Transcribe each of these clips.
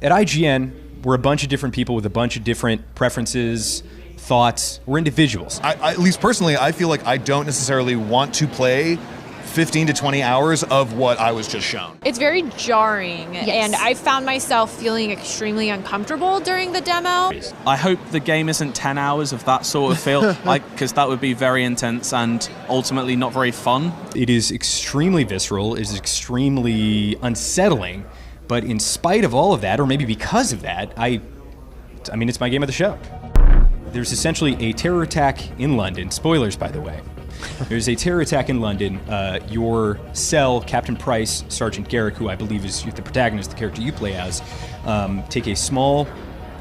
At IGN, we're a bunch of different people with a bunch of different preferences, thoughts. We're individuals. At least personally, I feel like I don't necessarily want to play 15 to 20 hours of what I was just shown. It's very jarring, Yes. and I found myself feeling extremely uncomfortable during the demo. I hope the game isn't 10 hours of that sort of feel, because that would be very intense and ultimately not very fun. It is extremely visceral, it is extremely unsettling, but in spite of all of that, or maybe because of that, I mean, it's my game of the show. There's essentially a terror attack in London. Spoilers, by the way. There's a terror attack in London. Your cell, Captain Price, Sergeant Garrick, who I believe is the protagonist, the character you play as, take a small,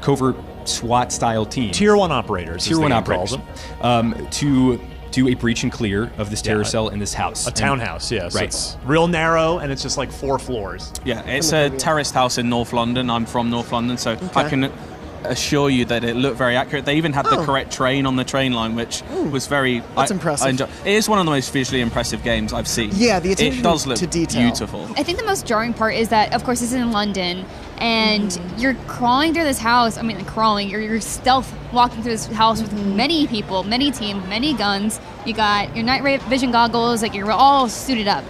covert SWAT-style team. Tier 1 operators, Tier 1 operators. To do a breach and clear of this terror cell in this house. A townhouse, yes. Right. It's real narrow, and it's just like 4 floors. Yeah, it's a terraced house in North London. I'm from North London, so I can assure you that it looked very accurate. They even had the correct train on the train line, which was very... That's impressive. It is one of the most visually impressive games I've seen. Yeah, the attention it does look to detail. beautiful. I think the most jarring part is that, of course, this is in London, and you're crawling through this house. I mean, crawling. You're stealth walking through this house with many people, many teams, many guns. You got your night vision goggles. Like, you're all suited up.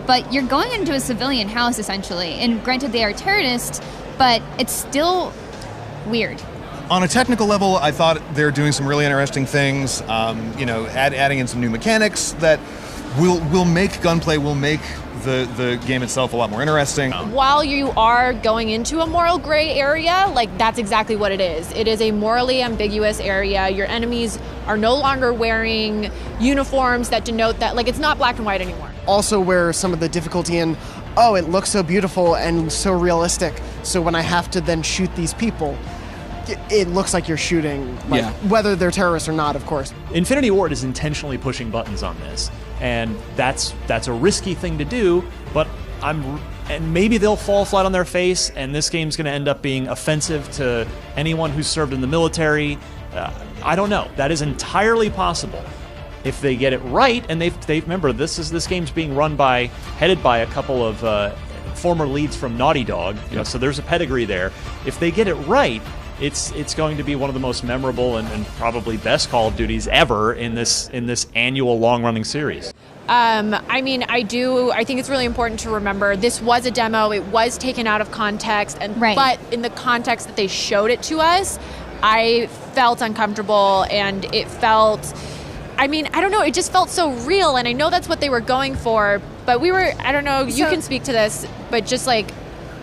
But you're going into a civilian house, essentially. And granted, they are terrorists, but it's still weird. On a technical level, I thought they're doing some really interesting things. Adding in some new mechanics that will make gunplay, will make the game itself a lot more interesting. While you are going into a moral gray area, like that's exactly what it is. It is a morally ambiguous area. Your enemies are no longer wearing uniforms that denote that, like, it's not black and white anymore. Also where some of the difficulty in, oh, it looks so beautiful and so realistic, so when I have to then shoot these people, it looks like you're shooting, whether they're terrorists or not, of course. Infinity Ward is intentionally pushing buttons on this, and that's a risky thing to do, but and maybe they'll fall flat on their face, and this game's going to end up being offensive to anyone who's served in the military. I don't know. That is entirely possible. If they get it right, and they remember this game's being headed by a couple of former leads from Naughty Dog, so there's a pedigree there. If they get it right, it's going to be one of the most memorable and probably best Call of Duties ever in this annual long-running series. I think it's really important to remember this was a demo. It was taken out of context, but in the context that they showed it to us, I felt uncomfortable, and it felt... I don't know, it just felt so real, and I know that's what they were going for, but I don't know, you can speak to this, but just like,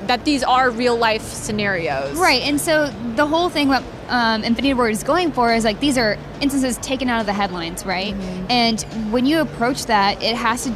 that these are real life scenarios. Right, and so the whole thing what Infinity Ward is going for is, like, these are instances taken out of the headlines, right? And when you approach that, it has to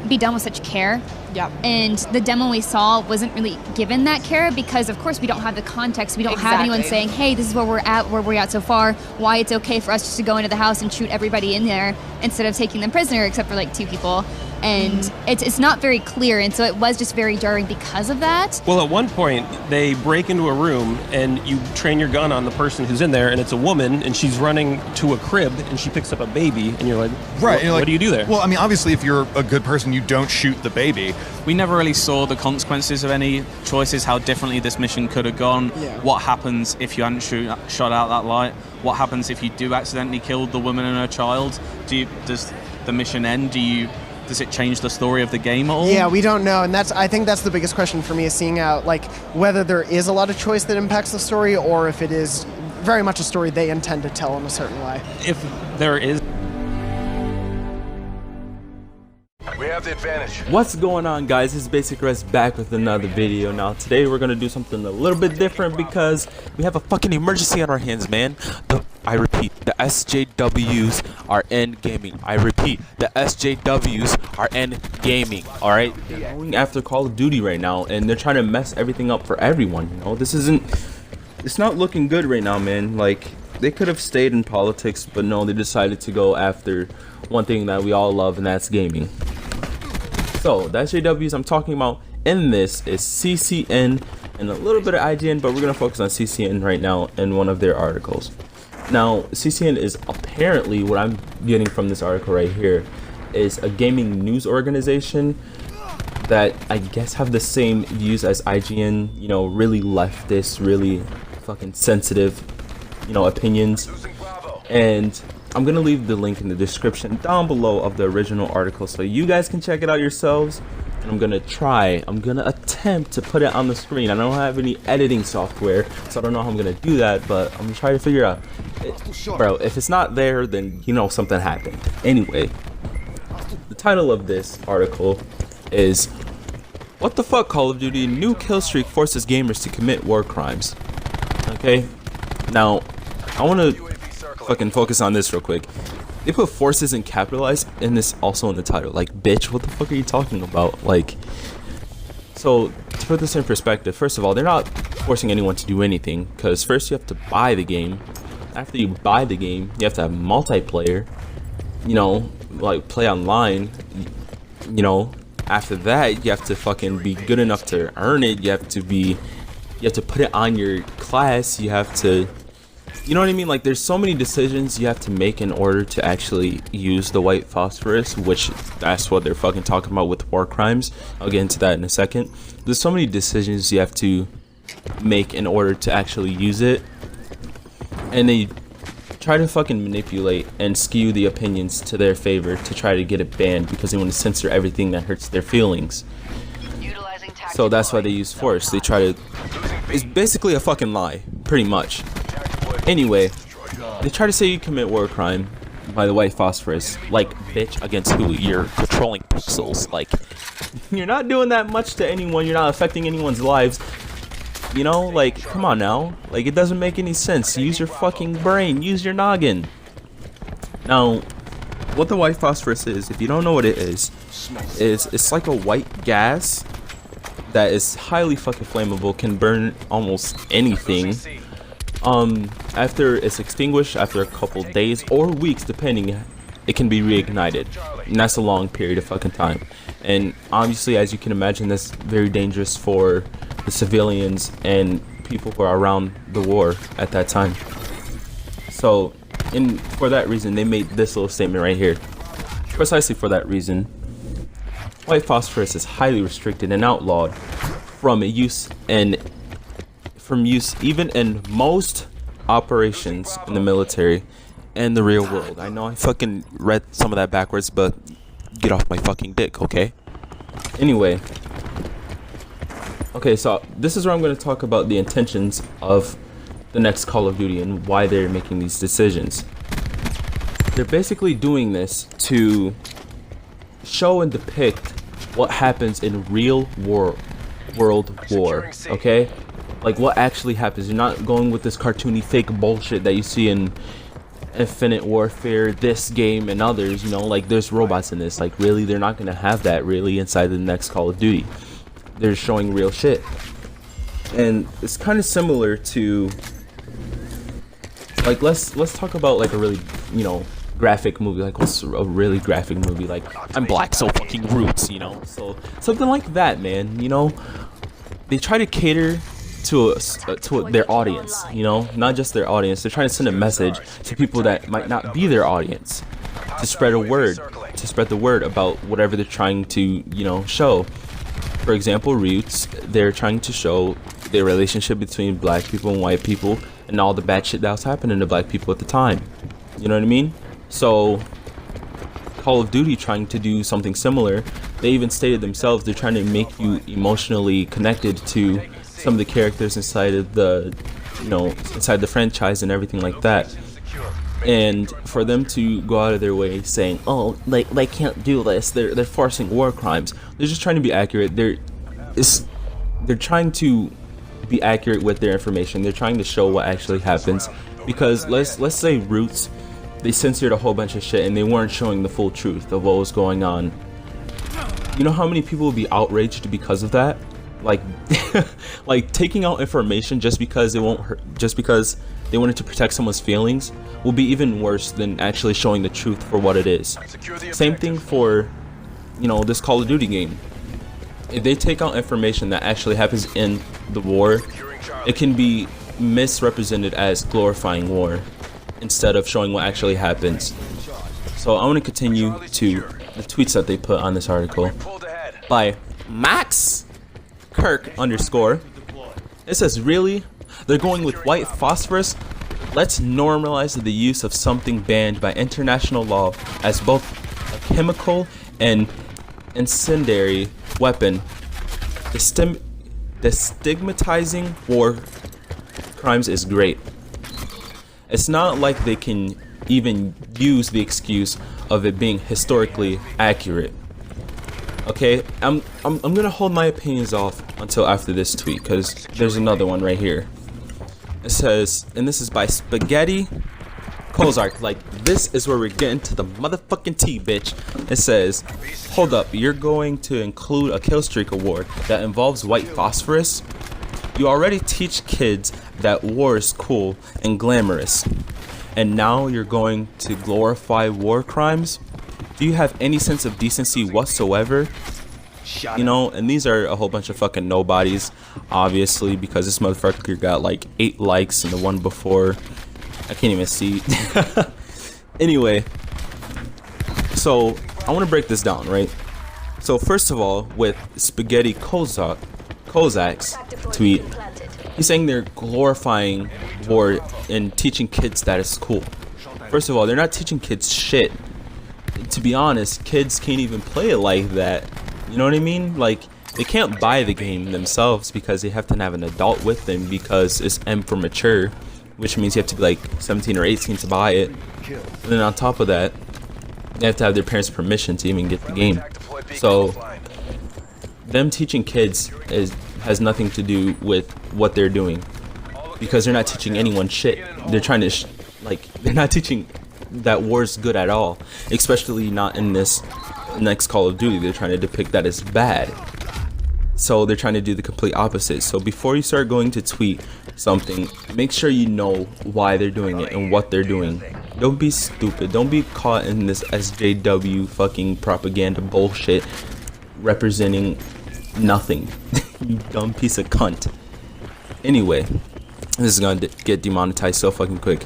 be done with such care. Yep. And the demo we saw wasn't really given that care because, of course, we don't have the context. We don't have anyone saying, hey, this is where we're at so far, why it's okay for us just to go into the house and shoot everybody in there instead of taking them prisoner, except for, like, 2 people. And it's not very clear, and so it was just very jarring because of that. Well, at one point, they break into a room, and you train your gun on the person who's in there, and it's a woman, and she's running to a crib, and she picks up a baby, and you're like, what do you do there? Well, obviously, if you're a good person, you don't shoot the baby. We never really saw the consequences of any choices, how differently this mission could have gone. Yeah. What happens if you hadn't shot out that light? What happens if you do accidentally kill the woman and her child? Does the mission end? Does it change the story of the game at all? Yeah, we don't know, and I think that's the biggest question for me, is seeing out, like, whether there is a lot of choice that impacts the story, or if it is very much a story they intend to tell in a certain way. If there is... We have the advantage. What's going on, guys? It's Basic Rest back with another video. Now today we're gonna do something a little bit different because we have a fucking emergency on our hands, man. I repeat, the SJWs are in gaming. I repeat, the SJWs are in gaming. All right, they're going after Call of Duty right now, and they're trying to mess everything up for everyone. It's not looking good right now, man. Like, they could have stayed in politics, but no, they decided to go after one thing that we all love, and that's gaming. So the SJWs I'm talking about in this is CCN and a little bit of IGN, but we're gonna focus on CCN right now in one of their articles. Now, CCN is apparently, what I'm getting from this article right here, is a gaming news organization that I guess have the same views as IGN, you know, really leftist, really fucking sensitive, you know, opinions. And I'm gonna leave the link in the description down below of the original article so you guys can check it out yourselves. And I'm gonna attempt to put it on the screen. I don't have any editing software, so I don't know how I'm gonna do that, but I'm gonna try to figure out. Bro, if it's not there, then you know something happened. Anyway, the title of this article is "What the fuck, Call of Duty? New kill streak forces gamers to commit war crimes." Okay, now I want to fucking focus on this real quick. They put forces and capitalized in this also in the title. Like, bitch, what the fuck are you talking about? Like, so to put this in perspective, first of all, they're not forcing anyone to do anything, because first you have to buy the game. After you buy the game, you have to have multiplayer, you know, like play online, you know. After that, you have to fucking be good enough to earn it. You have to put it on your class. You have to, you know what I mean? Like, there's so many decisions you have to make in order to actually use the white phosphorus, which that's what they're fucking talking about with war crimes. I'll get into that in a second. There's so many decisions you have to make in order to actually use it, and they try to fucking manipulate and skew the opinions to their favor to try to get it banned because they want to censor everything that hurts their feelings. So that's why they use force. They try to, it's basically a fucking lie, pretty much. Anyway, they try to say you commit war crime by the white phosphorus. Like, bitch, against who? You're controlling pixels. Like, you're not doing that much to anyone. You're not affecting anyone's lives. You know, like, come on now. Like, it doesn't make any sense. Use your fucking brain. Use your noggin. Now, what the white phosphorus is, if you don't know what it is it's like a white gas that is highly fucking flammable, can burn almost anything. After it's extinguished, after a couple days or weeks, depending, it can be reignited. And that's a long period of fucking time. And obviously, as you can imagine, that's very dangerous for the civilians and people who are around the war at that time. So, for that reason, they made this little statement right here. Precisely for that reason, white phosphorus is highly restricted and outlawed from use even in most operations in the military and the real world. I know I fucking read some of that backwards, but get off my fucking dick, okay? Anyway, okay, so this is where I'm going to talk about the intentions of the next Call of Duty and why they're making these decisions. They're basically doing this to show and depict what happens in real world war, okay? Like, what actually happens. You're not going with this cartoony fake bullshit that you see in Infinite Warfare, this game, and others. You know, like, there's robots in this. Like, really, they're not gonna have that really inside the next Call of Duty. They're showing real shit, and it's kind of similar to, like, let's talk about like a really, you know, graphic movie. Like, what's a really graphic movie? Like, I'm Black, so fucking Roots, you know. So something like that, man. You know, they try to cater to their audience, you know, not just their audience. They're trying to send a message to people that might not be their audience, to spread the word about whatever they're trying to, you know, show. For example, Roots, they're trying to show the relationship between black people and white people and all the bad shit that was happening to black people at the time. You know what I mean? So Call of Duty trying to do something similar. They even stated themselves they're trying to make you emotionally connected to some of the characters inside of the, you know, inside the franchise and everything like that. And for them to go out of their way saying, oh, they can't do this, they're forcing war crimes. They're just trying to be accurate. They're trying to be accurate with their information. They're trying to show what actually happens. Because let's say Roots, they censored a whole bunch of shit and they weren't showing the full truth of what was going on. You know how many people would be outraged because of that? Like, like taking out information just because it won't hurt, just because they wanted to protect someone's feelings, will be even worse than actually showing the truth for what it is. Same thing for, you know, this Call of Duty game. If they take out information that actually happens in the war, it can be misrepresented as glorifying war instead of showing what actually happens. So I want to continue to the tweets that they put on this article by Max Kirk _. It says, really? They're going with white phosphorus? Let's normalize the use of something banned by international law as both a chemical and incendiary weapon. The stigmatizing war crimes is great. It's not like they can even use the excuse of it being historically accurate. Okay, I'm gonna hold my opinions off until after this tweet, because there's another one right here. It says, and this is by Spaghetti Kozark. Like, this is where we're getting to the motherfucking tea, bitch. It says, hold up, you're going to include a kill streak award that involves white phosphorus? You already teach kids that war is cool and glamorous, and now you're going to glorify war crimes? Do you have any sense of decency whatsoever? You know, and these are a whole bunch of fucking nobodies, obviously, because this motherfucker got like 8 likes and the one before, I can't even see. Anyway, so I want to break this down, right? So first of all, with Spaghetti Kozak's tweet, he's saying they're glorifying war and teaching kids that it's cool. First of all, they're not teaching kids shit. To be honest, kids can't even play it like that. You know what I mean? Like, they can't buy the game themselves because they have to have an adult with them because it's M for mature, which means you have to be like 17 or 18 to buy it. And then on top of that, they have to have their parents' permission to even get the game. So them teaching kids has nothing to do with what they're doing, because they're not teaching anyone shit. They're trying to they're not teaching that war's good at all, especially not in this next Call of Duty. They're trying to depict that as bad, so they're trying to do the complete opposite. So before you start going to tweet something, make sure you know why they're doing it and what they're doing. Don't be stupid. Don't be caught in this SJW fucking propaganda bullshit representing nothing. You dumb piece of cunt. Anyway, this is gonna get demonetized so fucking quick.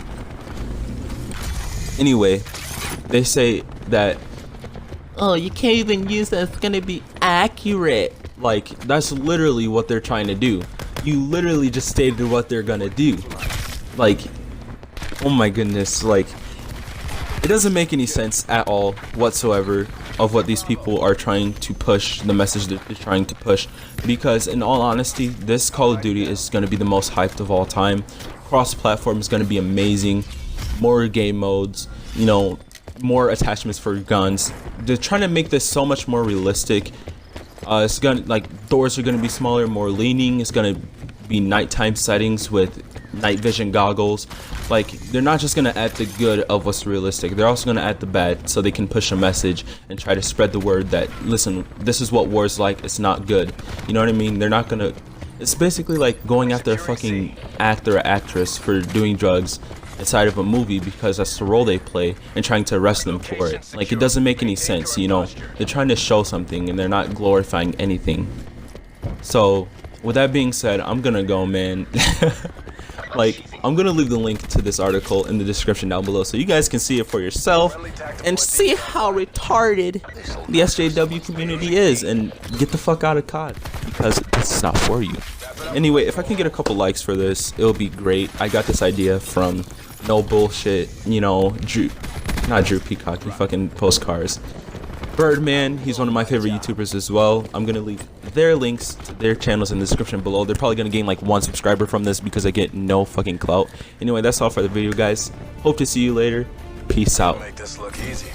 Anyway, they say that, oh, you can't even use that, it's gonna be accurate. Like, that's literally what they're trying to do. You literally just stated what they're gonna do. Like, oh my goodness, like, it doesn't make any sense at all whatsoever of what these people are trying to push, the message that they're trying to push, because in all honesty, this Call of Duty is going to be the most hyped of all time. Cross-platform is going to be amazing, more game modes, you know, more attachments for guns. They're trying to make this so much more realistic. It's gonna, like, doors are gonna be smaller, more leaning. It's gonna be nighttime settings with night vision goggles. Like, they're not just gonna add the good of what's realistic, they're also gonna add the bad, so they can push a message and try to spread the word that, listen, this is what war's like, it's not good. You know what I mean? They're not gonna, it's basically like going after a fucking actor or actress for doing drugs inside of a movie because that's the role they play, and trying to arrest them for it. Like, it doesn't make any sense, you know? They're trying to show something and they're not glorifying anything. So with that being said, I'm gonna go, man. Like, I'm gonna leave the link to this article in the description down below so you guys can see it for yourself and see how retarded the SJW community is, and get the fuck out of COD, because this is not for you. Anyway, if I can get a couple likes for this, it'll be great. I got this idea from no bullshit, you know, not Drew Peacock, he fucking postcards. Birdman, he's one of my favorite YouTubers as well. I'm gonna leave their links to their channels in the description below. They're probably gonna gain like 1 subscriber from this because I get no fucking clout. Anyway, that's all for the video, guys. Hope to see you later. Peace out. Make this look easy.